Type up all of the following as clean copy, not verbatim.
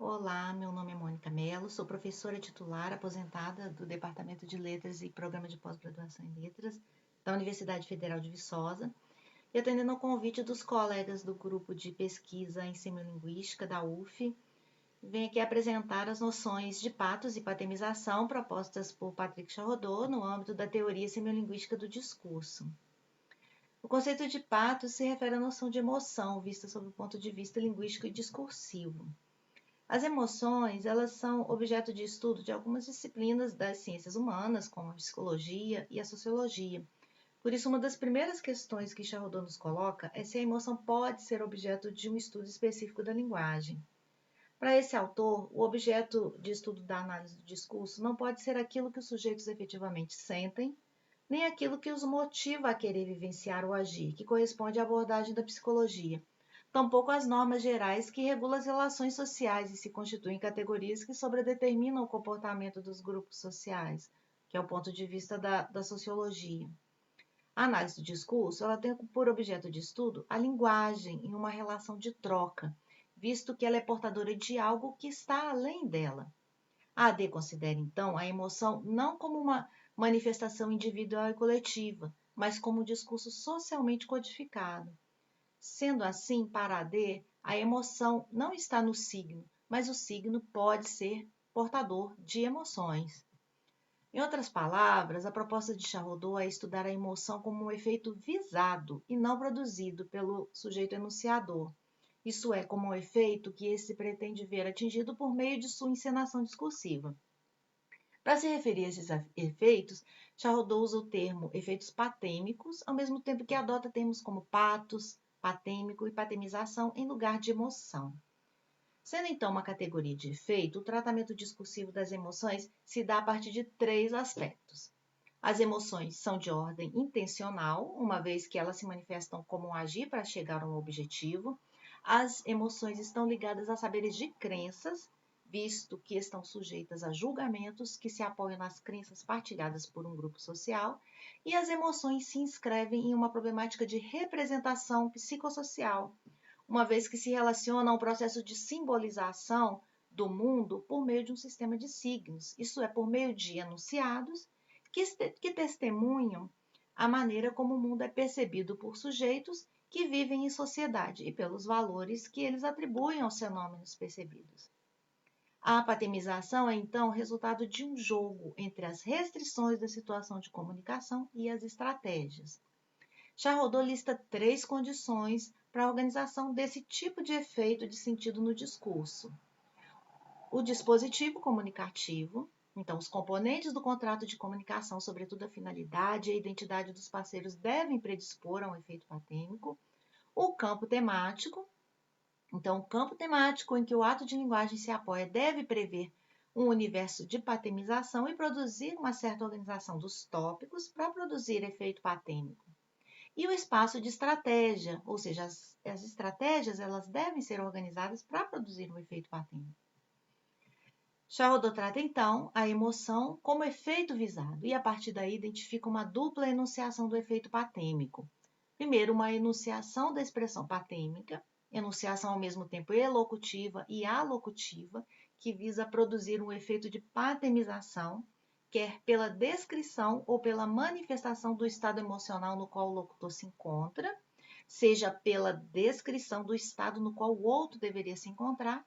Olá, meu nome é Mônica Mello, sou professora titular aposentada do Departamento de Letras e Programa de Pós-Graduação em Letras da Universidade Federal de Viçosa e atendendo ao convite dos colegas do grupo de pesquisa em semiolinguística da UF, venho aqui apresentar as noções de patos e patemização propostas por Patrick Charrodot no âmbito da teoria semiolinguística do discurso. O conceito de patos se refere à noção de emoção vista sob o ponto de vista linguístico e discursivo. As emoções, elas são objeto de estudo de algumas disciplinas das ciências humanas, como a psicologia e a sociologia. Por isso, uma das primeiras questões que Charrodot nos coloca é se a emoção pode ser objeto de um estudo específico da linguagem. Para esse autor, o objeto de estudo da análise do discurso não pode ser aquilo que os sujeitos efetivamente sentem, nem aquilo que os motiva a querer vivenciar ou agir, que corresponde à abordagem da psicologia. Tampouco as normas gerais que regulam as relações sociais e se constituem categorias que sobredeterminam o comportamento dos grupos sociais, que é o ponto de vista da sociologia. A análise do discurso ela tem por objeto de estudo a linguagem em uma relação de troca, visto que ela é portadora de algo que está além dela. A AD considera, então, a emoção não como uma manifestação individual e coletiva, mas como um discurso socialmente codificado. Sendo assim, para a AD, a emoção não está no signo, mas o signo pode ser portador de emoções. Em outras palavras, a proposta de Charrodot é estudar a emoção como um efeito visado e não produzido pelo sujeito enunciador. Isso é, como um efeito que esse pretende ver atingido por meio de sua encenação discursiva. Para se referir a esses efeitos, Charrodot usa o termo efeitos patêmicos, ao mesmo tempo que adota termos como patos, patêmico e patemização em lugar de emoção. Sendo então uma categoria de efeito, o tratamento discursivo das emoções se dá a partir de três aspectos. As emoções são de ordem intencional, uma vez que elas se manifestam como um agir para chegar a um objetivo. As emoções estão ligadas a saberes de crenças, visto que estão sujeitas a julgamentos que se apoiam nas crenças partilhadas por um grupo social, e as emoções se inscrevem em uma problemática de representação psicossocial, uma vez que se relaciona a um processo de simbolização do mundo por meio de um sistema de signos, isso é, por meio de enunciados que testemunham a maneira como o mundo é percebido por sujeitos que vivem em sociedade e pelos valores que eles atribuem aos fenômenos percebidos. A apatemização é, então, resultado de um jogo entre as restrições da situação de comunicação e as estratégias. Charrodot lista três condições para a organização desse tipo de efeito de sentido no discurso. O dispositivo comunicativo, então os componentes do contrato de comunicação, sobretudo a finalidade e a identidade dos parceiros, devem predispor a um efeito patêmico. O campo temático, então o campo temático em que o ato de linguagem se apoia deve prever um universo de patemização e produzir uma certa organização dos tópicos para produzir efeito patêmico. E o espaço de estratégia, ou seja, as estratégias elas devem ser organizadas para produzir um efeito patêmico. Charrodot trata, então, a emoção como efeito visado e, a partir daí, identifica uma dupla enunciação do efeito patêmico. Primeiro, uma enunciação da expressão patêmica, enunciação ao mesmo tempo elocutiva e alocutiva, que visa produzir um efeito de patemização, quer pela descrição ou pela manifestação do estado emocional no qual o locutor se encontra, seja pela descrição do estado no qual o outro deveria se encontrar,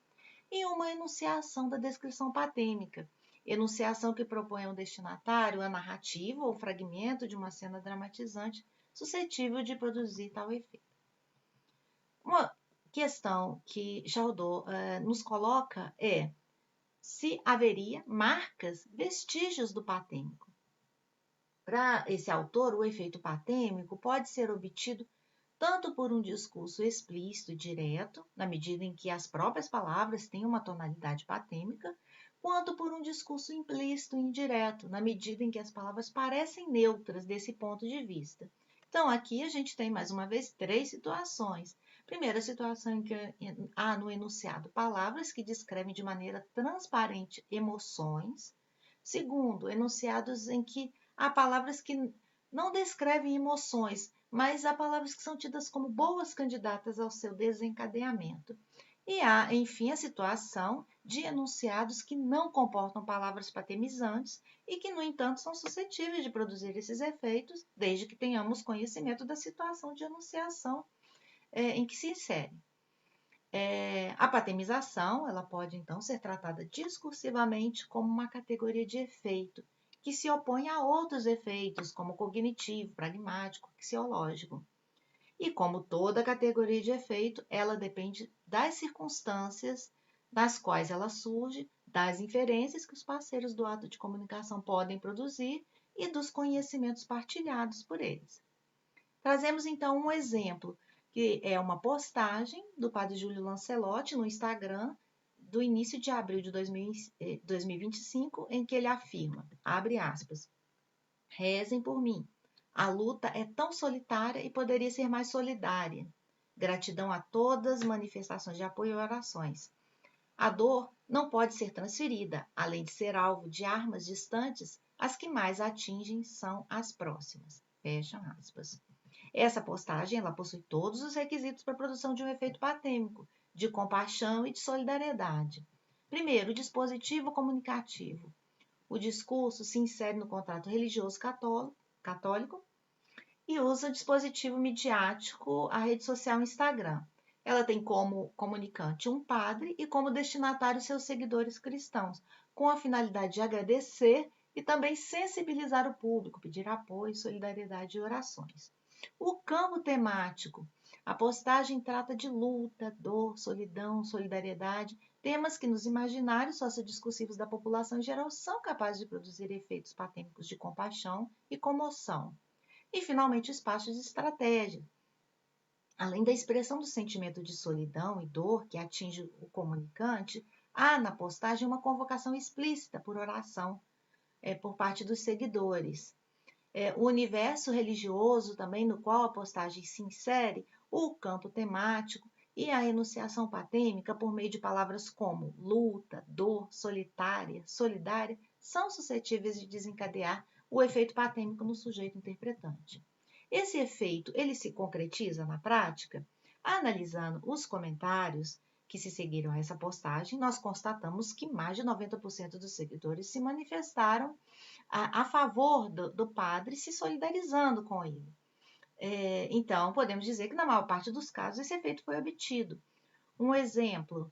e uma enunciação da descrição patêmica, enunciação que propõe ao destinatário a narrativa ou fragmento de uma cena dramatizante suscetível de produzir tal efeito. Uma questão que Charrodot nos coloca é se haveria marcas, vestígios do patêmico. Para esse autor, o efeito patêmico pode ser obtido tanto por um discurso explícito e direto, na medida em que as próprias palavras têm uma tonalidade patêmica, quanto por um discurso implícito e indireto, na medida em que as palavras parecem neutras desse ponto de vista. Então, aqui a gente tem, mais uma vez, três situações. Primeira situação em que há no enunciado palavras que descrevem de maneira transparente emoções. Segundo, enunciados em que há palavras que não descrevem emoções, mas há palavras que são tidas como boas candidatas ao seu desencadeamento. E há, enfim, a situação de enunciados que não comportam palavras patemizantes e que, no entanto, são suscetíveis de produzir esses efeitos, desde que tenhamos conhecimento da situação de enunciação em que se insere. A patemização, ela pode, então, ser tratada discursivamente como uma categoria de efeito, que se opõe a outros efeitos, como cognitivo, pragmático, axiológico. E como toda categoria de efeito, ela depende das circunstâncias das quais ela surge, das inferências que os parceiros do ato de comunicação podem produzir e dos conhecimentos partilhados por eles. Trazemos então um exemplo, que é uma postagem do padre Júlio Lancelotti no Instagram do início de abril de 2025, em que ele afirma, abre aspas, rezem por mim. A luta é tão solitária e poderia ser mais solidária. Gratidão a todas as manifestações de apoio e orações. A dor não pode ser transferida, além de ser alvo de armas distantes, as que mais atingem são as próximas. Fecham aspas. Essa postagem ela possui todos os requisitos para a produção de um efeito patêmico, de compaixão e de solidariedade. Primeiro, o dispositivo comunicativo. O discurso se insere no contrato religioso católico e usa o dispositivo midiático, a rede social Instagram. Ela tem como comunicante um padre e como destinatário seus seguidores cristãos, com a finalidade de agradecer e também sensibilizar o público, pedir apoio, solidariedade e orações. O campo temático. A postagem trata de luta, dor, solidão, solidariedade, temas que nos imaginários sociodiscursivos da população em geral são capazes de produzir efeitos patêmicos de compaixão e comoção. E, finalmente, o espaço de estratégia. Além da expressão do sentimento de solidão e dor que atinge o comunicante, há na postagem uma convocação explícita por oração por parte dos seguidores. O universo religioso também no qual a postagem se insere, o campo temático e a enunciação patêmica por meio de palavras como luta, dor, solitária, solidária, são suscetíveis de desencadear o efeito patêmico no sujeito interpretante. Esse efeito, ele se concretiza na prática? Analisando os comentários que se seguiram a essa postagem, nós constatamos que mais de 90% dos seguidores se manifestaram a favor do padre, se solidarizando com ele. Então, podemos dizer que na maior parte dos casos esse efeito foi obtido. Um exemplo,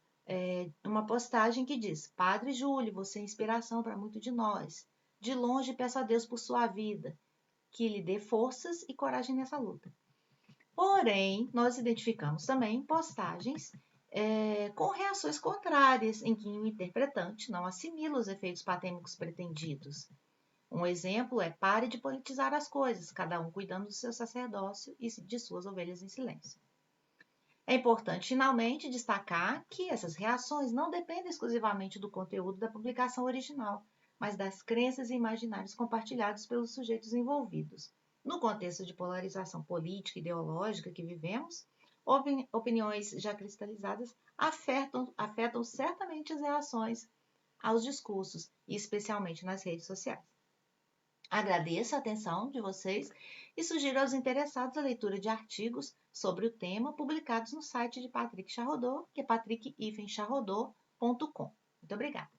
uma postagem que diz: Padre Júlio, você é inspiração para muito de nós. De longe peço a Deus por sua vida, que lhe dê forças e coragem nessa luta. Porém, nós identificamos também postagens com reações contrárias, em que o interpretante não assimila os efeitos patêmicos pretendidos. Um exemplo é: pare de politizar as coisas, cada um cuidando do seu sacerdócio e de suas ovelhas em silêncio. É importante, finalmente, destacar que essas reações não dependem exclusivamente do conteúdo da publicação original, mas das crenças e imaginários compartilhados pelos sujeitos envolvidos. No contexto de polarização política e ideológica que vivemos, opiniões já cristalizadas afetam certamente as reações aos discursos, e especialmente nas redes sociais. Agradeço a atenção de vocês e sugiro aos interessados a leitura de artigos sobre o tema publicados no site de Patrick Charrodot, que é patrick-charrodot.com. Muito obrigada.